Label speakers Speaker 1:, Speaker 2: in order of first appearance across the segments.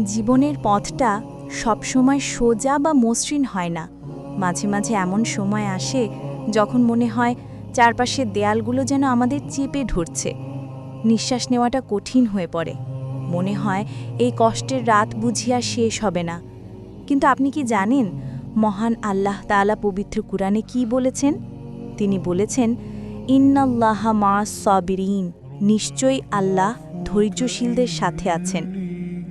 Speaker 1: জীবনের পথটা সবসময় সোজা বা মসৃণ হয় না। মাঝে মাঝে এমন সময় আসে যখন মনে হয় চারপাশের দেয়ালগুলো যেন আমাদের চেপে ধরছে। নিঃশ্বাস নেওয়াটা কঠিন হয়ে পড়ে। মনে হয় এই কষ্টের রাত বুঝি আর শেষ হবে না। কিন্তু আপনি কি জানেন মহান আল্লাহ তাআলা পবিত্র কুরআনে কি বলেছেন? তিনি বলেছেন, ইন্নাল্লাহা মা'আস সাবিরিন, নিশ্চয়ই আল্লাহ ধৈর্যশীলদের সাথে আছেন।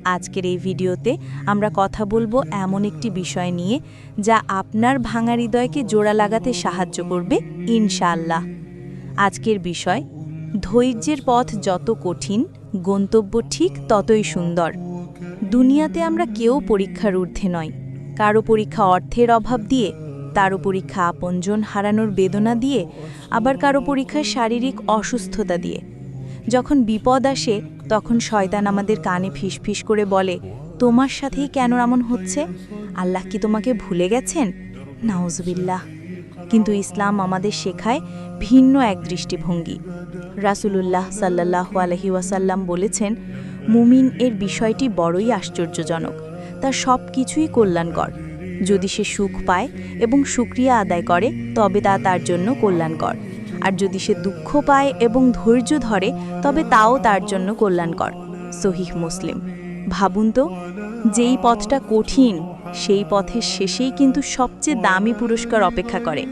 Speaker 1: আজকের এই ভিডিওতে আমরা কথা বলবো এমন একটি বিষয় নিয়ে যা আপনার ভাঙা হৃদয়কে জোড়া লাগাতে সাহায্য করবে ইনশাআল্লাহ। আজকের বিষয়, ধৈর্যের পথ যত কঠিন, গন্তব্য ঠিক ততই সুন্দর। দুনিয়াতে আমরা কেউ পরীক্ষার ঊর্ধ্বে নয়। কারো পরীক্ষা অর্থের অভাব দিয়ে, কারো পরীক্ষা আপনজন হারানোর বেদনা দিয়ে, আবার কারো পরীক্ষায় শারীরিক অসুস্থতা দিয়ে। যখন বিপদ আসে তখন শয়তান আমাদের কানে ফিসফিস করে বলে, তোমার সাথেই কেন এমন হচ্ছে? আল্লাহ কি তোমাকে ভুলে গেছেন? নাউজুবিল্লাহ। কিন্তু ইসলাম আমাদের শেখায় ভিন্ন এক দৃষ্টিভঙ্গি। রাসূলুল্লাহ সাল্লাল্লাহু আলাইহি ওয়াসাল্লাম বলেছেন, মুমিন এর বিষয়টি বড়ই আশ্চর্যজনক। তার সব কিছুই কল্যাণকর। যদি সে সুখ পায় এবং শুকরিয়া আদায় করে তবে তা তার জন্য কল্যাণকর। আর যদি সে দুঃখ পায় এবং ধৈর্য ধরে তবে তাও তার জন্য কল্যাণকর। সহিহ মুসলিম। ভাবুন তো, যেই পথটা কঠিন সেই পথের শেষেই কিন্তু সবচেয়ে দামি পুরস্কার অপেক্ষা করে।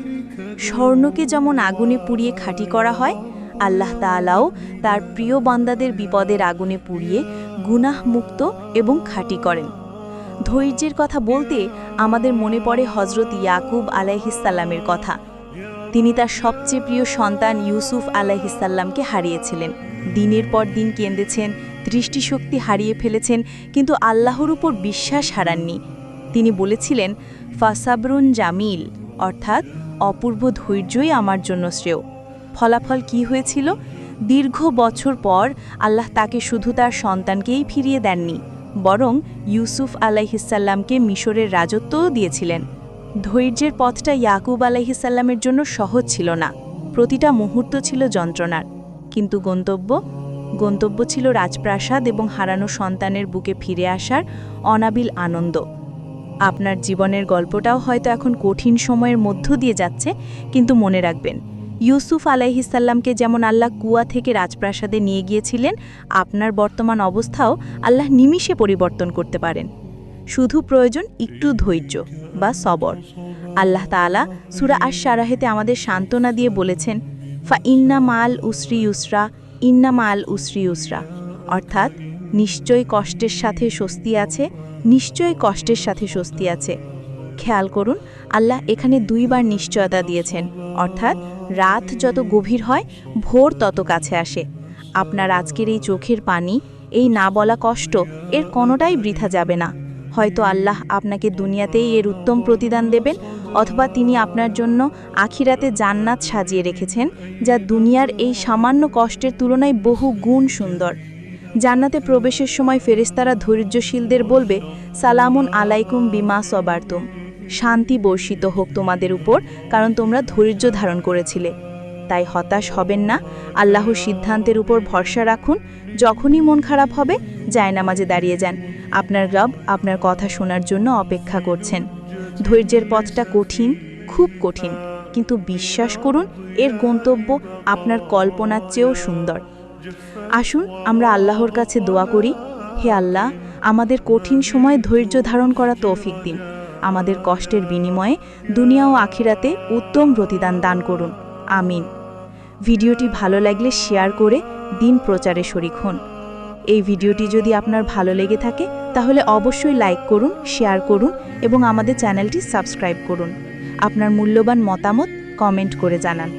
Speaker 1: স্বর্ণকে যেমন আগুনে পুড়িয়ে খাঁটি করা হয়, আল্লাহ তাআলাও তার প্রিয় বান্দাদের বিপদের আগুনে পুড়িয়ে গুনাহ মুক্ত এবং খাঁটি করেন। ধৈর্যের কথা বলতে আমাদের মনে পড়ে হযরত ইয়াকুব আলাইহিস সালামের কথা। তিনি তার সবচেয়ে প্রিয় সন্তান ইউসুফ আলাইহিস সালামকে হারিয়েছিলেন। দিনের পর দিন কেঁদেছেন, দৃষ্টিশক্তি হারিয়ে ফেলেছেন, কিন্তু আল্লাহর উপর বিশ্বাস হারাননি। তিনি বলেছিলেন, ফাসাবরুন জামিল, অর্থাৎ অপূর্ব ধৈর্যই আমার জন্য শ্রেয়। ফলাফল কি হয়েছিল? দীর্ঘ বছর পর আল্লাহ তাকে শুধু তার সন্তানকেই ফিরিয়ে দেননি, বরং ইউসুফ আলাইহিস সালামকে মিশরের রাজত্বও দিয়েছিলেন। ধৈর্যের পথটা ইয়াকুব আলাইহিস সালামের জন্য সহজ ছিল না। প্রতিটা মুহূর্ত ছিল যন্ত্রণার, কিন্তু গন্তব্য ছিল রাজপ্রাসাদ এবং হারানো সন্তানের বুকে ফিরে আসার অনাবিল আনন্দ। আপনার জীবনের গল্পটাও হয়তো এখন কঠিন সময়ের মধ্য দিয়ে যাচ্ছে, কিন্তু মনে রাখবেন, ইউসুফ আলাইহিস সালামকে যেমন আল্লাহ কুয়া থেকে রাজপ্রাসাদে নিয়ে গিয়েছিলেন, আপনার বর্তমান অবস্থাও আল্লাহ নিমিষে পরিবর্তন করতে পারেন। শুধু প্রয়োজন একটু ধৈর্য বা সবর। আল্লাহ তাআলা সূরা আশ-শারাহেতে আমাদের সান্ত্বনা দিয়ে বলেছেন, ফা ইন্না মাল উসরি ইউসরা, ইন্না মাল উসরি ইউসরা, অর্থাৎ নিশ্চয়ই কষ্টের সাথে স্বস্তি আছে, নিশ্চয়ই কষ্টের সাথে স্বস্তি আছে। খেয়াল করুন, আল্লাহ এখানে দুইবার নিশ্চয়তা দিয়েছেন, অর্থাৎ রাত যত গভীর হয় ভোর তত কাছে আসে। আপনার আজকের এই চোখের পানি, এই না বলা কষ্ট, এর কোনোটাই বৃথা যাবে না। হয়তো আল্লাহ আপনাকে দুনিয়াতেই এর উত্তম প্রতিদান দেবেন, অথবা তিনি আপনার জন্য আখিরাতে জান্নাত সাজিয়ে রেখেছেন, যা দুনিয়ার এই সামান্য কষ্টের তুলনায় বহু গুণ সুন্দর। জান্নাতে প্রবেশের সময় ফেরেশতারা ধৈর্যশীলদের বলবে, সালামুন আলাইকুম বিমা সবারতুম, শান্তি বর্ষিত হোক তোমাদের উপর, কারণ তোমরা ধৈর্য ধারণ করেছিলে। তাই হতাশ হবেন না, আল্লাহর সিদ্ধান্তের উপর ভরসা রাখুন। যখনই মন খারাপ হবে জায়নামাজে দাঁড়িয়ে যান। আপনার রব আপনার কথা শোনার জন্য অপেক্ষা করছেন। ধৈর্যের পথটা কঠিন, খুব কঠিন, কিন্তু বিশ্বাস করুন, এর গন্তব্য আপনার কল্পনার চেয়েও সুন্দর। আসুন আমরা আল্লাহর কাছে দোয়া করি, হে আল্লাহ, আমাদের কঠিন সময়ে ধৈর্য ধারণ করা তৌফিক দিন। আমাদের কষ্টের বিনিময়ে দুনিয়া ও আখিরাতে উত্তম প্রতিদান দান করুন। আমিন। ভিডিওটি ভালো লাগলে শেয়ার করে দিন প্রচারে শরিক হন। এই ভিডিওটি যদি আপনার ভালো লেগে থাকে তাহলে অবশ্যই লাইক করুন, শেয়ার করুন এবং আমাদের চ্যানেলটি সাবস্ক্রাইব করুন। আপনার মূল্যবান মতামত কমেন্ট করে জানান।